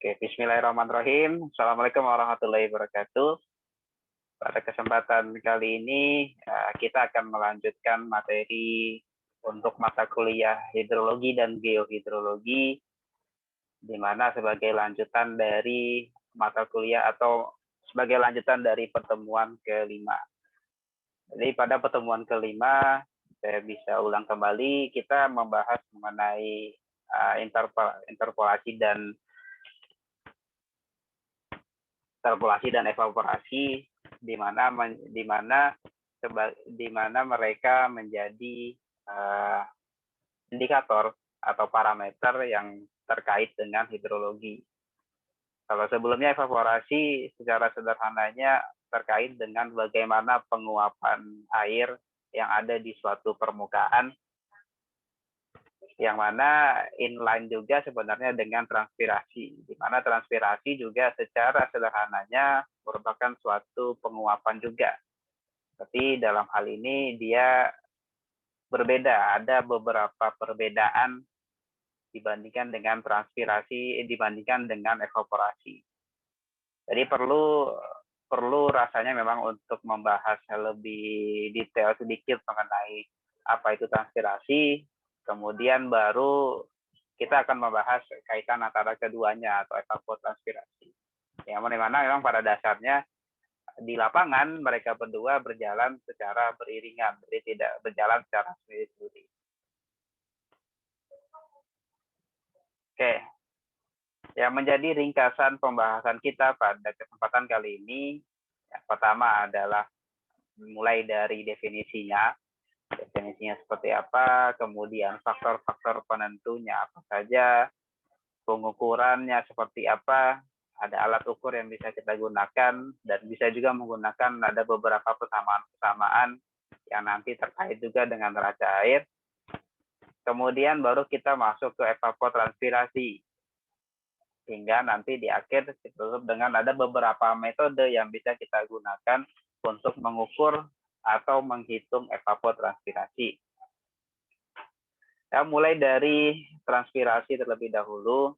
Oke, bismillahirrahmanirrahim. Assalamualaikum warahmatullahi wabarakatuh. Pada kesempatan kali ini, kita akan melanjutkan materi untuk mata kuliah hidrologi dan geohidrologi, di mana sebagai lanjutan dari mata kuliah atau sebagai lanjutan dari pertemuan kelima. Jadi pada pertemuan kelima, saya bisa ulang kembali, kita membahas mengenai interpolasi dan evaporasi, di mana mereka menjadi indikator atau parameter yang terkait dengan hidrologi. Kalau sebelumnya evaporasi secara sederhananya terkait dengan bagaimana penguapan air yang ada di suatu permukaan, yang mana inline juga sebenarnya dengan transpirasi, di mana transpirasi juga secara sederhananya merupakan suatu penguapan juga. Tapi dalam hal ini dia berbeda, ada beberapa perbedaan dibandingkan dengan transpirasi, dibandingkan dengan evaporasi. Jadi perlu rasanya memang untuk membahas lebih detail sedikit mengenai apa itu transpirasi, kemudian baru kita akan membahas kaitan antara keduanya atau evapotranspirasi. Yang mana memang pada dasarnya di lapangan mereka berdua berjalan secara beriringan, jadi tidak berjalan secara sendiri-sendiri. Oke, yang menjadi ringkasan pembahasan kita pada kesempatan kali ini, yang pertama adalah mulai dari definisinya seperti apa, kemudian faktor-faktor penentunya apa saja, pengukurannya seperti apa, ada alat ukur yang bisa kita gunakan, dan bisa juga menggunakan ada beberapa persamaan-persamaan yang nanti terkait juga dengan neraca air. Kemudian baru kita masuk ke evapotranspirasi, hingga nanti di akhir ditutup dengan ada beberapa metode yang bisa kita gunakan untuk mengukur atau menghitung evapotranspirasi. Ya, mulai dari transpirasi terlebih dahulu.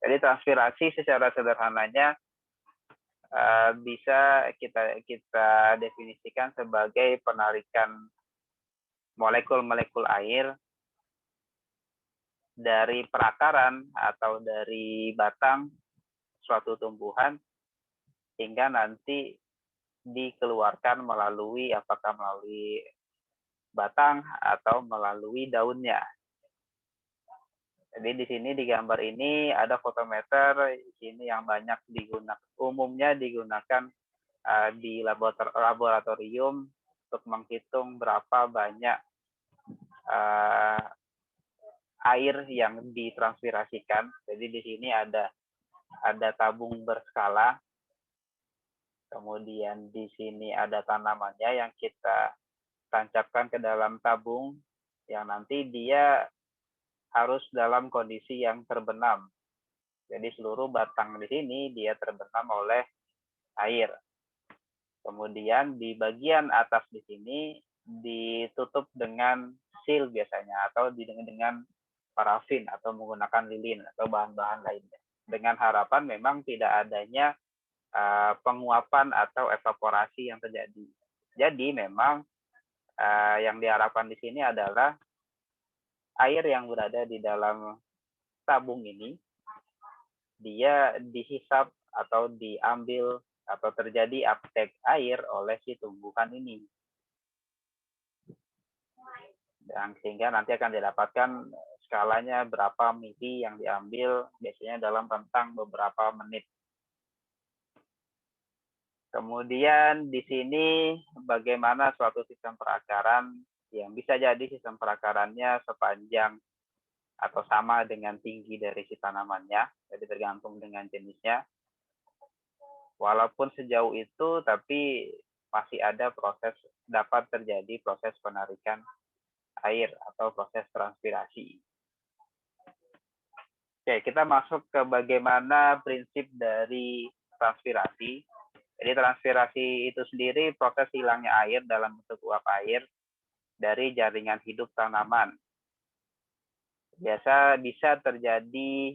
Jadi transpirasi secara sederhananya bisa kita definisikan sebagai penarikan molekul-molekul air dari perakaran atau dari batang suatu tumbuhan hingga nanti dikeluarkan melalui batang atau melalui daunnya. Jadi di sini di gambar ini ada fotometer, ini yang banyak umumnya digunakan di laboratorium untuk menghitung berapa banyak air yang ditranspirasikan. Jadi di sini ada tabung berskala, kemudian di sini ada tanamannya yang kita tancapkan ke dalam tabung, yang nanti dia harus dalam kondisi yang terbenam. Jadi seluruh batang di sini dia terbenam oleh air. Kemudian di bagian atas di sini ditutup dengan seal biasanya, atau dengan parafin atau menggunakan lilin atau bahan-bahan lainnya. Dengan harapan memang tidak adanya penguapan atau evaporasi yang terjadi. Jadi memang yang diharapkan di sini adalah air yang berada di dalam tabung ini dia dihisap atau diambil atau terjadi uptake air oleh si tumbuhan ini. Dan sehingga nanti akan didapatkan skalanya berapa mili yang diambil, biasanya dalam rentang beberapa menit. Kemudian di sini bagaimana suatu sistem perakaran yang bisa jadi sistem perakarannya sepanjang atau sama dengan tinggi dari si tanamannya, jadi tergantung dengan jenisnya. Walaupun sejauh itu, tapi masih ada dapat terjadi proses penarikan air atau proses transpirasi. Oke, kita masuk ke bagaimana prinsip dari transpirasi. Jadi transpirasi itu sendiri proses hilangnya air dalam bentuk uap air dari jaringan hidup tanaman. Biasa bisa terjadi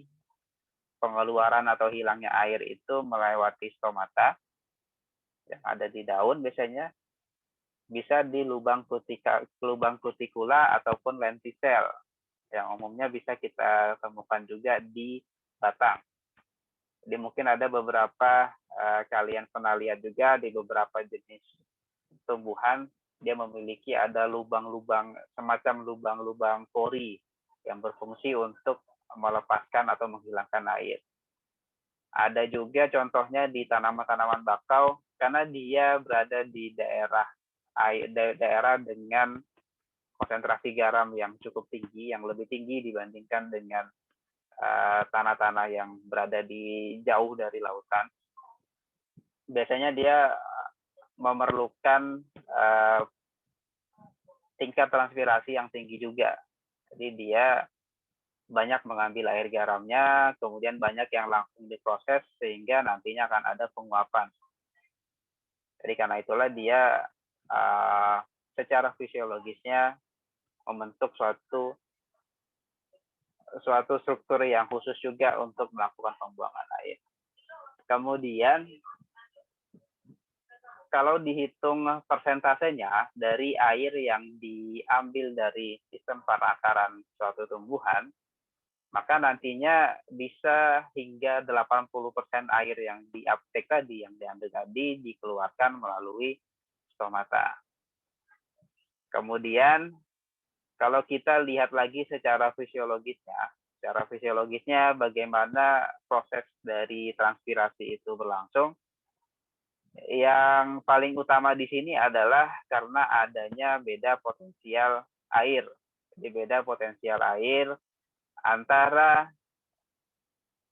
pengeluaran atau hilangnya air itu melewati stomata yang ada di daun biasanya, bisa di lubang kutikula ataupun lentisel yang umumnya bisa kita temukan juga di batang. Jadi mungkin ada beberapa kalian pernah lihat juga di beberapa jenis tumbuhan dia memiliki ada lubang-lubang semacam lubang-lubang pori yang berfungsi untuk melepaskan atau menghilangkan air. Ada juga contohnya di tanaman-tanaman bakau karena dia berada di daerah dengan konsentrasi garam yang cukup tinggi, yang lebih tinggi dibandingkan dengan tanah-tanah yang berada di jauh dari lautan. Biasanya dia memerlukan tingkat transpirasi yang tinggi juga. Jadi dia banyak mengambil air garamnya, kemudian banyak yang langsung diproses sehingga nantinya akan ada penguapan. Jadi karena itulah dia secara fisiologisnya membentuk suatu struktur yang khusus juga untuk melakukan pembuangan air. Kemudian kalau dihitung persentasenya dari air yang diambil dari sistem perakaran suatu tumbuhan, maka nantinya bisa hingga 80% air yang di uptake tadi, yang diambil tadi, dikeluarkan melalui stomata. Kemudian, kalau kita lihat lagi secara fisiologisnya bagaimana proses dari transpirasi itu berlangsung, yang paling utama di sini adalah karena adanya beda potensial air. Jadi beda potensial air antara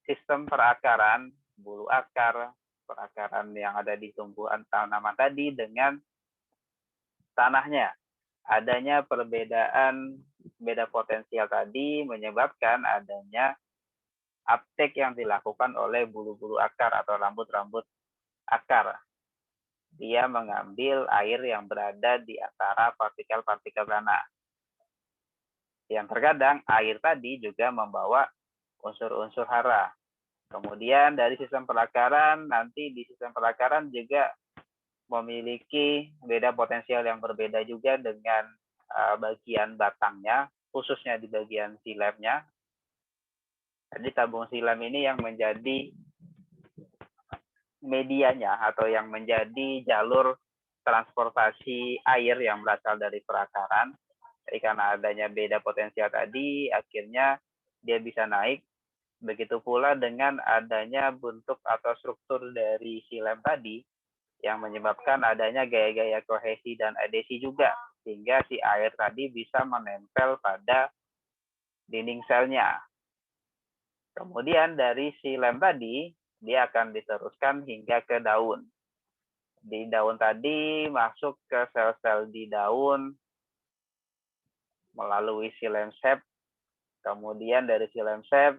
sistem perakaran, bulu akar, perakaran yang ada di tumbuhan tanaman tadi dengan tanahnya. Adanya perbedaan beda potensial tadi menyebabkan adanya uptake yang dilakukan oleh bulu-bulu akar atau rambut-rambut akar. Dia mengambil air yang berada di antara partikel-partikel tanah. Yang terkadang air tadi juga membawa unsur-unsur hara. Kemudian dari sistem perakaran, nanti di sistem perakaran juga memiliki beda potensial yang berbeda juga dengan bagian batangnya, khususnya di bagian silemnya. Jadi tabung silem ini yang menjadi medianya atau yang menjadi jalur transportasi air yang berasal dari perakaran. Jadi karena adanya beda potensial tadi, akhirnya dia bisa naik. Begitu pula dengan adanya bentuk atau struktur dari silem tadi, yang menyebabkan adanya gaya-gaya kohesi dan adesi juga, sehingga si air tadi bisa menempel pada dinding selnya. Kemudian dari silem tadi, dia akan diteruskan hingga ke daun. Di daun tadi masuk ke sel-sel di daun melalui silem sep. Kemudian dari silem sep,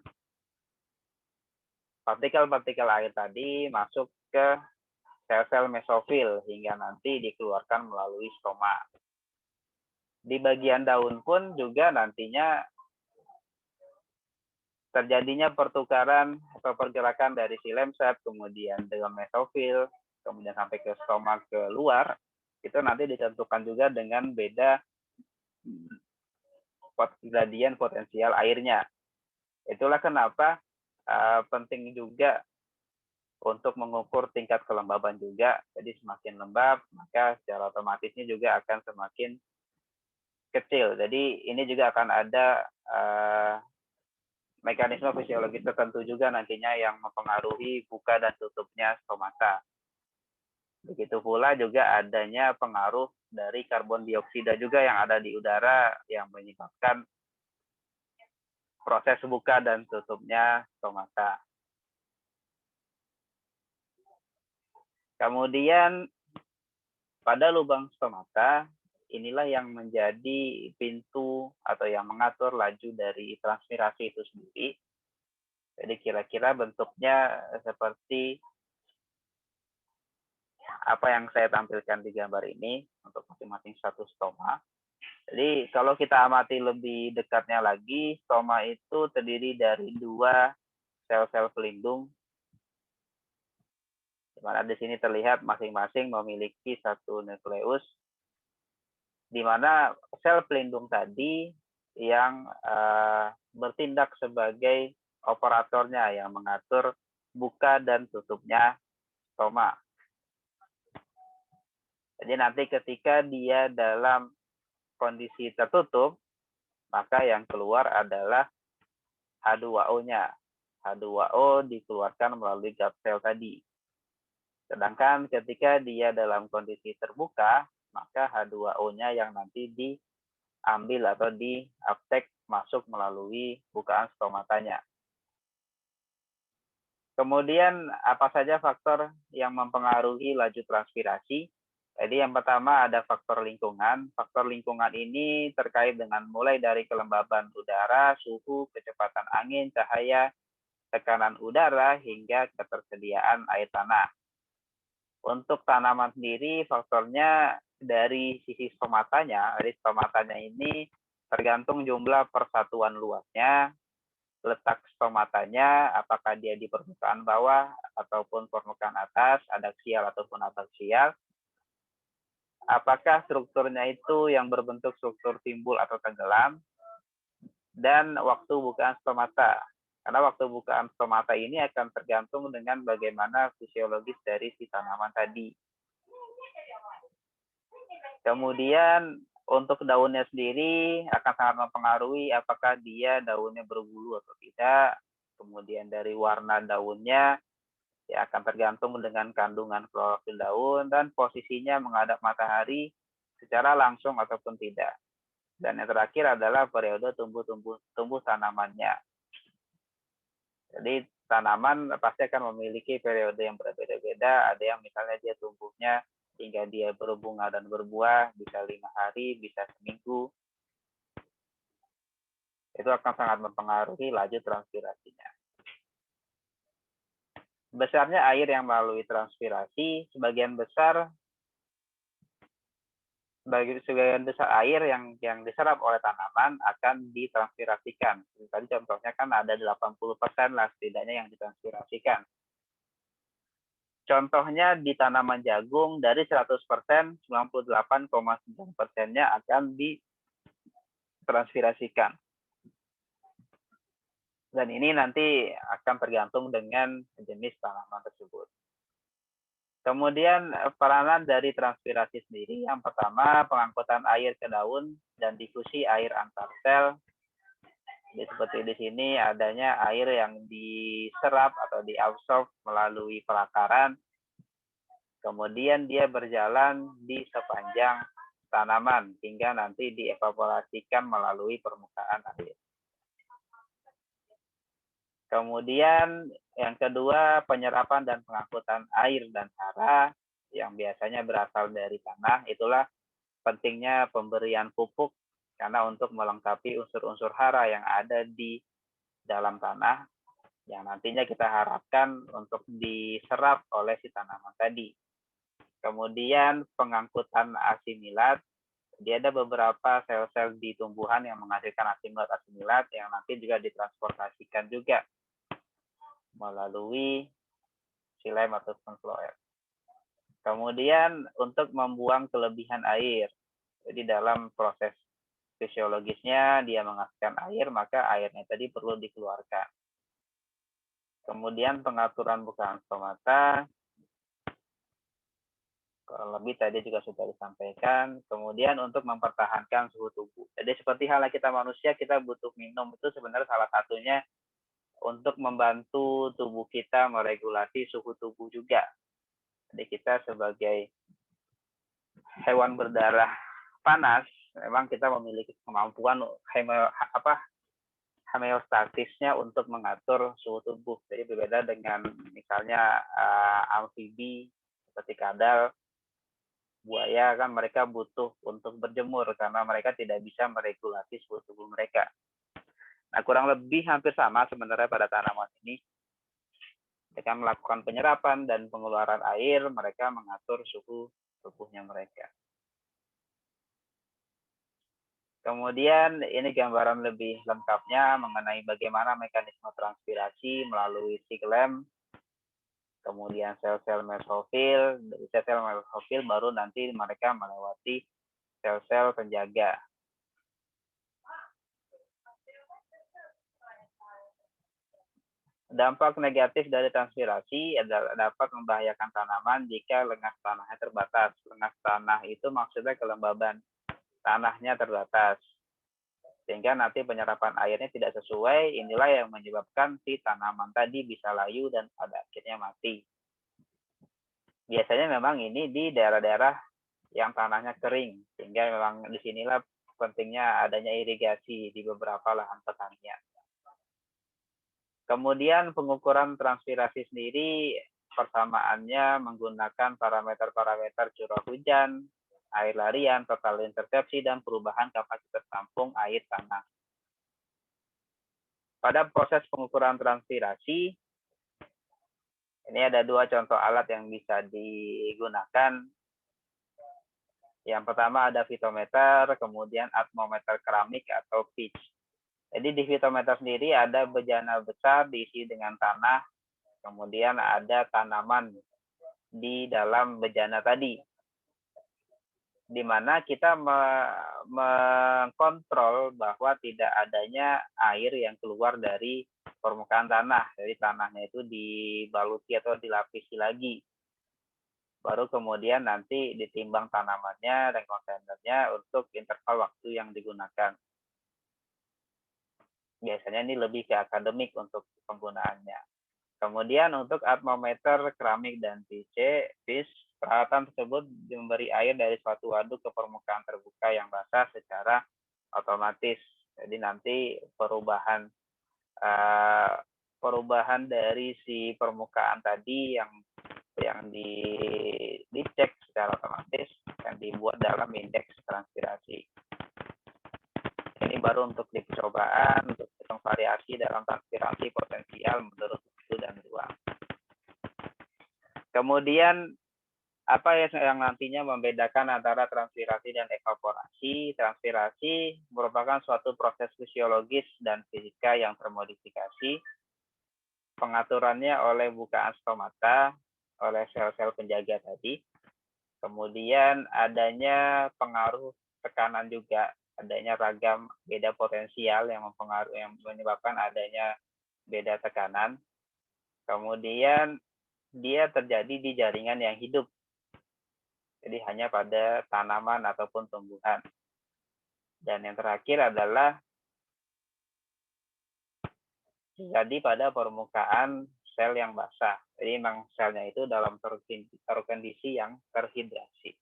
partikel-partikel air tadi masuk ke sel-sel mesofil hingga nanti dikeluarkan melalui stoma. Di bagian daun pun juga nantinya terjadinya pertukaran atau pergerakan dari silem sep, kemudian dengan mesofil, kemudian sampai ke stoma keluar, itu nanti ditentukan juga dengan beda gradien potensial airnya. Itulah kenapa penting juga untuk mengukur tingkat kelembaban juga. Jadi semakin lembab, maka secara otomatisnya juga akan semakin kecil. Jadi ini juga akan ada mekanisme fisiologis tertentu juga nantinya yang mempengaruhi buka dan tutupnya stomata. Begitu pula juga adanya pengaruh dari karbon dioksida juga yang ada di udara yang menyebabkan proses buka dan tutupnya stomata. Kemudian pada lubang stomata, inilah yang menjadi pintu atau yang mengatur laju dari transpirasi itu sendiri. Jadi kira-kira bentuknya seperti apa yang saya tampilkan di gambar ini untuk masing-masing satu stoma. Jadi kalau kita amati lebih dekatnya lagi, stoma itu terdiri dari dua sel-sel pelindung, di mana di sini terlihat masing-masing memiliki satu nukleus, di mana sel pelindung tadi yang bertindak sebagai operatornya yang mengatur buka dan tutupnya stoma. Jadi nanti ketika dia dalam kondisi tertutup, maka yang keluar adalah H2O-nya. H2O dikeluarkan melalui gut cell tadi. Sedangkan ketika dia dalam kondisi terbuka, maka H2O-nya yang nanti diambil atau diuptake masuk melalui bukaan stomatanya. Kemudian apa saja faktor yang mempengaruhi laju transpirasi? Jadi yang pertama ada faktor lingkungan. Faktor lingkungan ini terkait dengan mulai dari kelembaban udara, suhu, kecepatan angin, cahaya, tekanan udara, hingga ketersediaan air tanah. Untuk tanaman sendiri, faktornya dari sisi stomatanya. Jadi stomatanya ini tergantung jumlah persatuan luasnya, letak stomatanya, apakah dia di permukaan bawah ataupun permukaan atas, adaksial ataupun abaksial. Apakah strukturnya itu yang berbentuk struktur timbul atau tenggelam, dan waktu bukaan stomata. Karena waktu bukaan stomata ini akan tergantung dengan bagaimana fisiologis dari si tanaman tadi. Kemudian untuk daunnya sendiri akan sangat mempengaruhi apakah dia daunnya berbulu atau tidak. Kemudian dari warna daunnya ya akan tergantung dengan kandungan klorofil daun dan posisinya menghadap matahari secara langsung ataupun tidak. Dan yang terakhir adalah periode tumbuh tanamannya. Jadi tanaman pasti akan memiliki periode yang berbeda-beda. Ada yang misalnya dia tumbuhnya hingga dia berbunga dan berbuah bisa 5 hari, bisa seminggu. Itu akan sangat mempengaruhi laju transpirasinya. Besarnya air yang melalui transpirasi, sebagian besar air yang diserap oleh tanaman akan ditranspirasikan. Tadi contohnya kan ada 80% lah setidaknya yang ditranspirasikan. Contohnya di tanaman jagung dari 100%, 98,9%-nya akan ditranspirasikan. Dan ini nanti akan tergantung dengan jenis tanaman tersebut. Kemudian peranan dari transpirasi sendiri, yang pertama pengangkutan air ke daun dan difusi air antar sel. Jadi seperti di sini adanya air yang diserap atau diabsorb melalui perakaran. Kemudian dia berjalan di sepanjang tanaman hingga nanti dievaporasikan melalui permukaan air. Kemudian yang kedua, penyerapan dan pengangkutan air dan hara yang biasanya berasal dari tanah. Itulah pentingnya pemberian pupuk karena untuk melengkapi unsur-unsur hara yang ada di dalam tanah yang nantinya kita harapkan untuk diserap oleh si tanaman tadi. Kemudian pengangkutan asimilat. Dia ada beberapa sel-sel di tumbuhan yang menghasilkan asimilat yang nanti juga ditransportasikan juga melalui xilem ataupun floem. Kemudian untuk membuang kelebihan air. Jadi dalam proses fisiologisnya dia menghasilkan air, maka airnya tadi perlu dikeluarkan. Kemudian pengaturan bukaan stomata. Lebih tadi juga sudah disampaikan. Kemudian untuk mempertahankan suhu tubuh. Jadi seperti halnya kita manusia, kita butuh minum. Itu sebenarnya salah satunya untuk membantu tubuh kita meregulasi suhu tubuh juga. Jadi kita sebagai hewan berdarah panas, memang kita memiliki kemampuan homeostatisnya untuk mengatur suhu tubuh. Jadi berbeda dengan misalnya amfibi seperti kadal, buaya kan mereka butuh untuk berjemur karena mereka tidak bisa meregulasi suhu tubuh mereka. Nah, kurang lebih hampir sama sebenarnya pada tanaman ini. Mereka melakukan penyerapan dan pengeluaran air, mereka mengatur suhu tubuhnya mereka. Kemudian ini gambaran lebih lengkapnya mengenai bagaimana mekanisme transpirasi melalui siklem, kemudian sel-sel mesofil, dari sel-sel mesofil baru nanti mereka melewati sel-sel penjaga. Dampak negatif dari transpirasi adalah dapat membahayakan tanaman jika lengas tanahnya terbatas. Lengas tanah itu maksudnya kelembaban tanahnya terbatas, sehingga nanti penyerapan airnya tidak sesuai. Inilah yang menyebabkan si tanaman tadi bisa layu dan pada akhirnya mati. Biasanya memang ini di daerah-daerah yang tanahnya kering, sehingga memang disinilah pentingnya adanya irigasi di beberapa lahan pertanian. Kemudian pengukuran transpirasi sendiri persamaannya menggunakan parameter-parameter curah hujan, air larian, total intersepsi, dan perubahan kapasitas tampung air tanah. Pada proses pengukuran transpirasi, ini ada dua contoh alat yang bisa digunakan. Yang pertama ada phytometer, kemudian atmometer keramik atau pitch. Jadi di phytometer sendiri ada bejana besar diisi dengan tanah, kemudian ada tanaman di dalam bejana tadi, di mana kita mengkontrol bahwa tidak adanya air yang keluar dari permukaan tanah. Jadi tanahnya itu dibaluti atau dilapisi lagi. Baru kemudian nanti ditimbang tanamannya dan kontainernya untuk interval waktu yang digunakan. Biasanya ini lebih ke akademik untuk penggunaannya. Kemudian untuk atmometer keramik dan pitch, peralatan tersebut memberi air dari suatu waduk ke permukaan terbuka yang basah secara otomatis. Jadi nanti perubahan dari si permukaan tadi yang dicek secara otomatis dan dibuat dalam indeks transpirasi. Ini baru untuk di percobaan untuk hitung variasi dalam transpirasi potensial menurut waktu dan ruang. Kemudian apa yang nantinya membedakan antara transpirasi dan evaporasi? Transpirasi merupakan suatu proses fisiologis dan fisika yang termodifikasi. Pengaturannya oleh bukaan stomata, oleh sel-sel penjaga tadi. Kemudian adanya pengaruh tekanan juga, adanya ragam beda potensial yang menyebabkan adanya beda tekanan. Kemudian dia terjadi di jaringan yang hidup. Jadi hanya pada tanaman ataupun tumbuhan. Dan yang terakhir adalah terjadi pada permukaan sel yang basah. Jadi memang selnya itu dalam kondisi yang terhidrasi.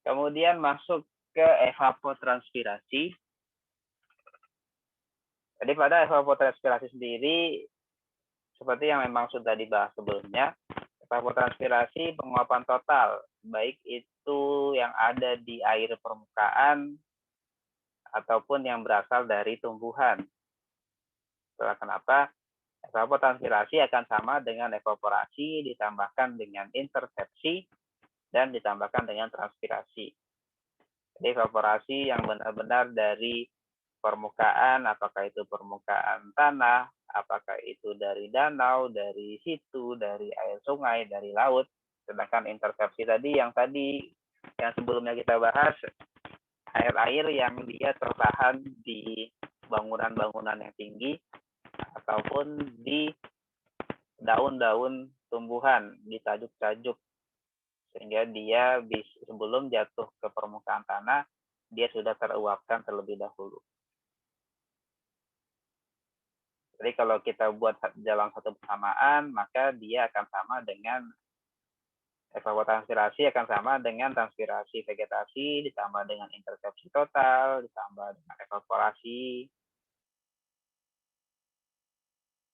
Kemudian masuk ke evapotranspirasi. Jadi pada evapotranspirasi sendiri, seperti yang memang sudah dibahas sebelumnya, evapotranspirasi penguapan total, baik itu yang ada di air permukaan ataupun yang berasal dari tumbuhan. Itulah kenapa evapotranspirasi akan sama dengan evaporasi ditambahkan dengan intersepsi dan ditambahkan dengan transpirasi. Jadi evaporasi yang benar-benar dari permukaan, apakah itu permukaan tanah, apakah itu dari danau, dari situ, dari air sungai, dari laut. Sedangkan intersepsi tadi yang sebelumnya kita bahas, air-air yang dia tertahan di bangunan-bangunan yang tinggi ataupun di daun-daun tumbuhan, di tajuk-tajuk, sehingga dia sebelum jatuh ke permukaan tanah, dia sudah teruapkan terlebih dahulu. Jadi kalau kita buat dalam satu persamaan, maka dia akan sama dengan evapotranspirasi akan sama dengan transpirasi vegetasi ditambah dengan intersepsi total ditambah dengan evaporasi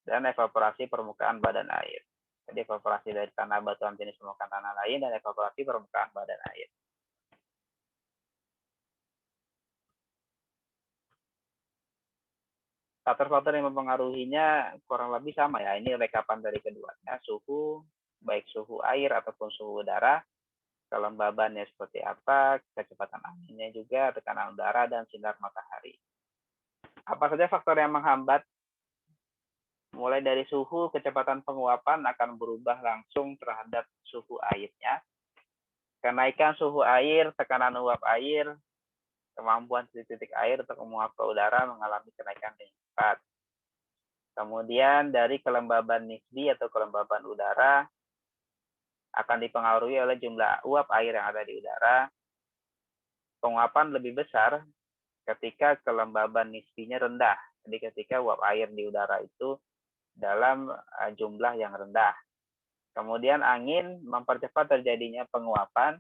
dan evaporasi permukaan badan air. Jadi evaporasi dari tanah batuan jenis permukaan tanah lain dan evaporasi permukaan badan air. Faktor-faktor yang mempengaruhinya kurang lebih sama ya. Ini rekapan dari keduanya, suhu, baik suhu air ataupun suhu udara, kelembabannya seperti apa, kecepatan anginnya juga, tekanan udara, dan sinar matahari. Apa saja faktor yang menghambat? Mulai dari suhu, kecepatan penguapan akan berubah langsung terhadap suhu airnya. Kenaikan suhu air, tekanan uap air, kemampuan titik-titik air untuk menguap ke udara mengalami kenaikan yang cepat. Kemudian dari kelembaban nisbi atau kelembaban udara akan dipengaruhi oleh jumlah uap air yang ada di udara. Penguapan lebih besar ketika kelembaban nisbinya rendah. Jadi ketika uap air di udara itu dalam jumlah yang rendah. Kemudian angin mempercepat terjadinya penguapan.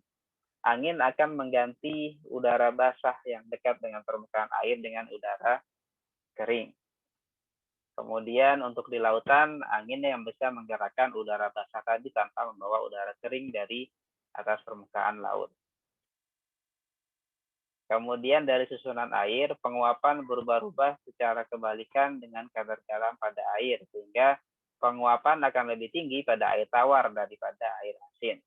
Angin akan mengganti udara basah yang dekat dengan permukaan air dengan udara kering. Kemudian untuk di lautan, angin yang bisa menggerakkan udara basah tadi tanpa membawa udara kering dari atas permukaan laut. Kemudian dari susunan air, penguapan berubah-ubah secara kebalikan dengan kadar garam pada air, sehingga penguapan akan lebih tinggi pada air tawar daripada air asin.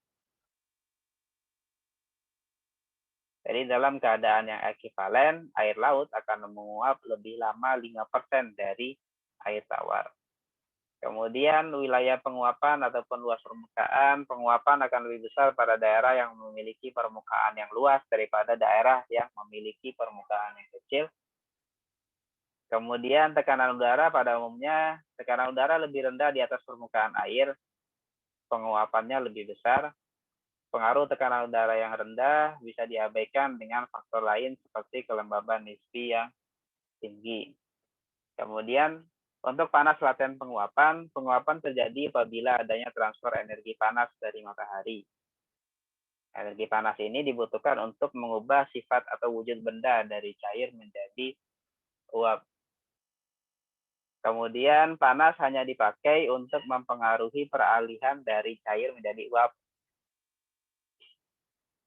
Jadi dalam keadaan yang ekivalen, air laut akan menguap lebih lama 5% dari air tawar. Kemudian wilayah penguapan ataupun luas permukaan, penguapan akan lebih besar pada daerah yang memiliki permukaan yang luas daripada daerah yang memiliki permukaan yang kecil. Kemudian tekanan udara pada umumnya, tekanan udara lebih rendah di atas permukaan air, penguapannya lebih besar. Pengaruh tekanan udara yang rendah bisa diabaikan dengan faktor lain seperti kelembaban nisbi yang tinggi. Kemudian untuk panas laten penguapan, penguapan terjadi apabila adanya transfer energi panas dari matahari. Energi panas ini dibutuhkan untuk mengubah sifat atau wujud benda dari cair menjadi uap. Kemudian panas hanya dipakai untuk mempengaruhi peralihan dari cair menjadi uap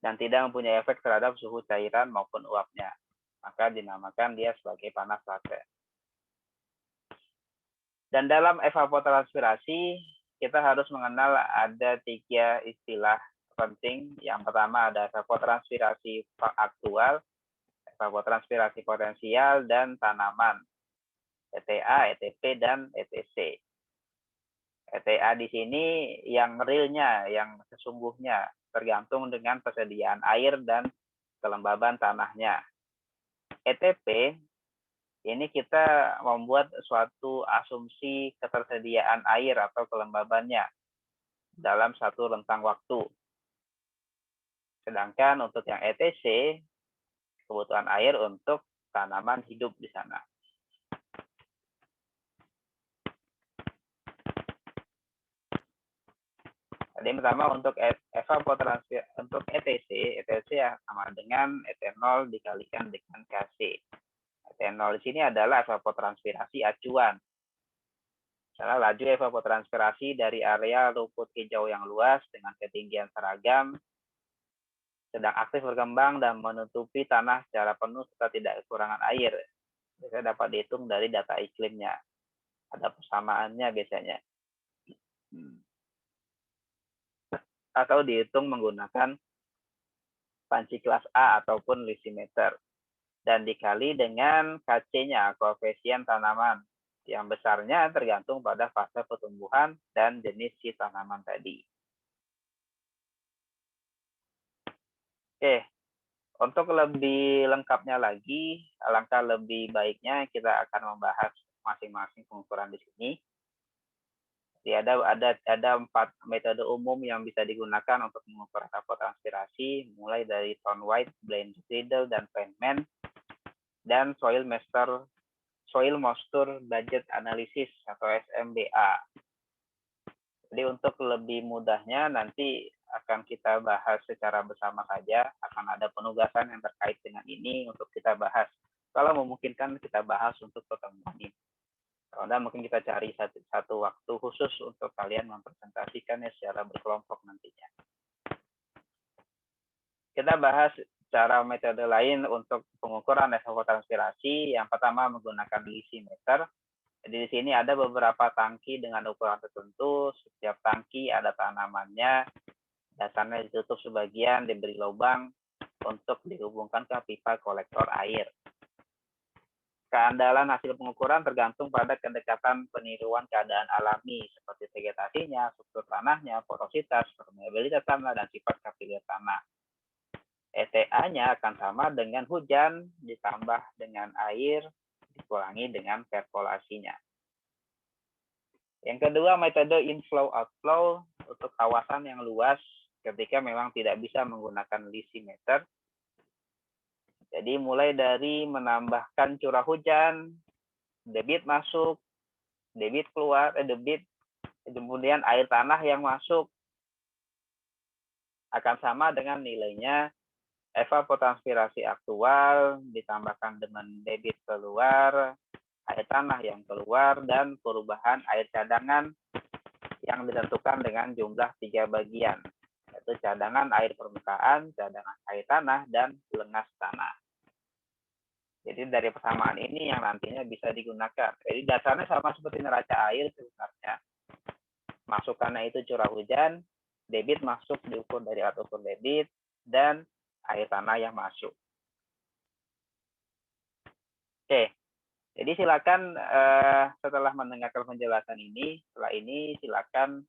dan tidak mempunyai efek terhadap suhu cairan maupun uapnya. Maka dinamakan dia sebagai panas laten. Dan dalam evapotranspirasi, kita harus mengenal ada 3 istilah penting. Yang pertama ada evapotranspirasi aktual, evapotranspirasi potensial, dan tanaman. ETA, ETP, dan ETC. ETA di sini yang realnya, yang sesungguhnya, tergantung dengan persediaan air dan kelembaban tanahnya. ETP ini kita membuat suatu asumsi ketersediaan air atau kelembabannya dalam satu rentang waktu. Sedangkan untuk yang ETC, kebutuhan air untuk tanaman hidup di sana. Jadi pertama untuk evapotranspirasi untuk ETC sama dengan etanol dikalikan dengan Kc. Etanol di sini adalah evapotranspirasi acuan. Misalnya laju evapotranspirasi dari area rumput hijau yang luas dengan ketinggian seragam, sedang aktif berkembang dan menutupi tanah secara penuh serta tidak kekurangan air. Biasanya dapat dihitung dari data iklimnya. Ada persamaannya biasanya. Atau dihitung menggunakan panci kelas A ataupun lisimeter. Dan dikali dengan Kc-nya, koefisien tanaman. Yang besarnya tergantung pada fase pertumbuhan dan jenis si tanaman tadi. Oke, untuk lebih lengkapnya lagi, alangkah lebih baiknya kita akan membahas masing-masing pengukuran di sini. Jadi ada 4 metode umum yang bisa digunakan untuk mengukur evapotranspirasi, mulai dari Tone White, Blaine Riddle, dan Feynman, dan Soil Moisture Budget Analysis atau SMBA. Jadi untuk lebih mudahnya nanti akan kita bahas secara bersama saja, akan ada penugasan yang terkait dengan ini untuk kita bahas. Kalau memungkinkan kita bahas untuk pertemuan ini. Kalau mungkin kita cari satu waktu khusus untuk kalian mempresentasikannya secara berkelompok nantinya. Kita bahas cara metode lain untuk pengukuran evapotranspirasi. Yang pertama menggunakan lisimeter. Jadi di sini ada beberapa tangki dengan ukuran tertentu. Setiap tangki ada tanamannya Dasarnya ditutup sebagian, diberi lubang untuk dihubungkan ke pipa kolektor air. Keandalan hasil pengukuran tergantung pada kedekatan peniruan keadaan alami seperti vegetasinya, struktur tanahnya, porositas, permeabilitas tanah, dan sifat kapiler tanah. ETA-nya akan sama dengan hujan ditambah dengan air dikurangi dengan perkolasinya. Yang kedua, metode inflow-outflow untuk kawasan yang luas ketika memang tidak bisa menggunakan lisimeter. Jadi mulai dari menambahkan curah hujan, debit masuk, debit keluar, kemudian air tanah yang masuk akan sama dengan nilainya evapotranspirasi aktual ditambahkan dengan debit keluar, air tanah yang keluar, dan perubahan air cadangan yang ditentukan dengan jumlah 3 bagian, yaitu cadangan air permukaan, cadangan air tanah, dan lengas tanah. Jadi dari persamaan ini yang nantinya bisa digunakan. Jadi dasarnya sama seperti neraca air sebenarnya. Masukannya itu curah hujan, debit masuk diukur dari alat ukur debit, dan air tanah yang masuk. Oke, jadi silakan setelah mendengarkan penjelasan ini, setelah ini silakan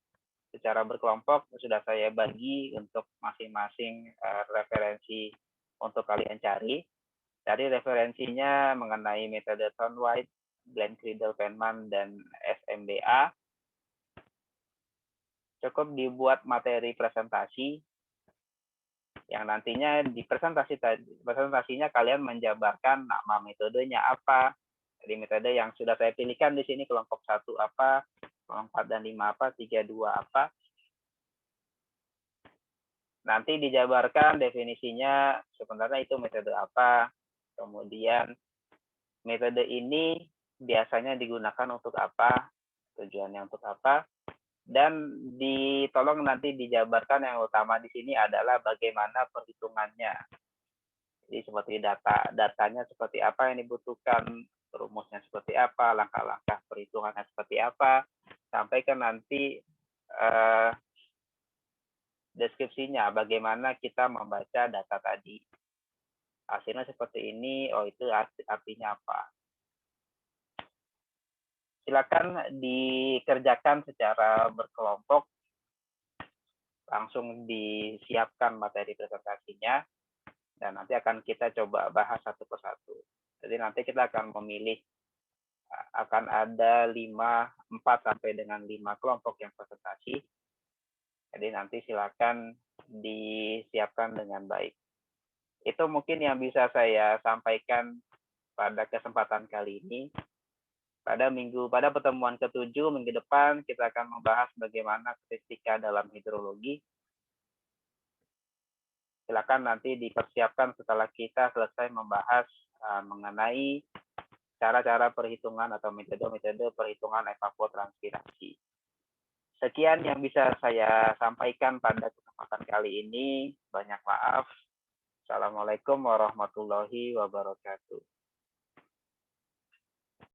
secara berkelompok sudah saya bagi untuk masing-masing referensi untuk kalian cari. Cari referensinya mengenai metode Thorne-White, Glenn Cridle, Penman, dan SMBA. Cukup dibuat materi presentasi yang nantinya di presentasinya kalian menjabarkan nama metodenya apa. Jadi metode yang sudah saya pilihkan di sini kelompok 1 apa, kelompok 4 dan 5 apa, 3, 2 apa. Nanti dijabarkan definisinya sebenarnya itu metode apa. Kemudian metode ini biasanya digunakan untuk apa, tujuannya untuk apa, dan ditolong nanti dijabarkan yang utama di sini adalah bagaimana perhitungannya. Jadi seperti datanya seperti apa yang dibutuhkan, rumusnya seperti apa, langkah-langkah perhitungannya seperti apa, sampai ke nanti deskripsinya bagaimana kita membaca data tadi. Hasilnya seperti ini, oh itu artinya apa. Silakan dikerjakan secara berkelompok, langsung disiapkan materi presentasinya, dan nanti akan kita coba bahas satu persatu. Jadi nanti kita akan memilih, akan ada 4 sampai dengan 5 kelompok yang presentasi. Jadi nanti silakan disiapkan dengan baik. Itu mungkin yang bisa saya sampaikan pada kesempatan kali ini. Pada pertemuan ke-7 minggu depan kita akan membahas bagaimana statistika dalam hidrologi. Silakan nanti dipersiapkan setelah kita selesai membahas mengenai cara-cara perhitungan atau metode-metode perhitungan evapotranspirasi. Sekian yang bisa saya sampaikan pada kesempatan kali ini. Banyak maaf. Assalamualaikum warahmatullahi wabarakatuh.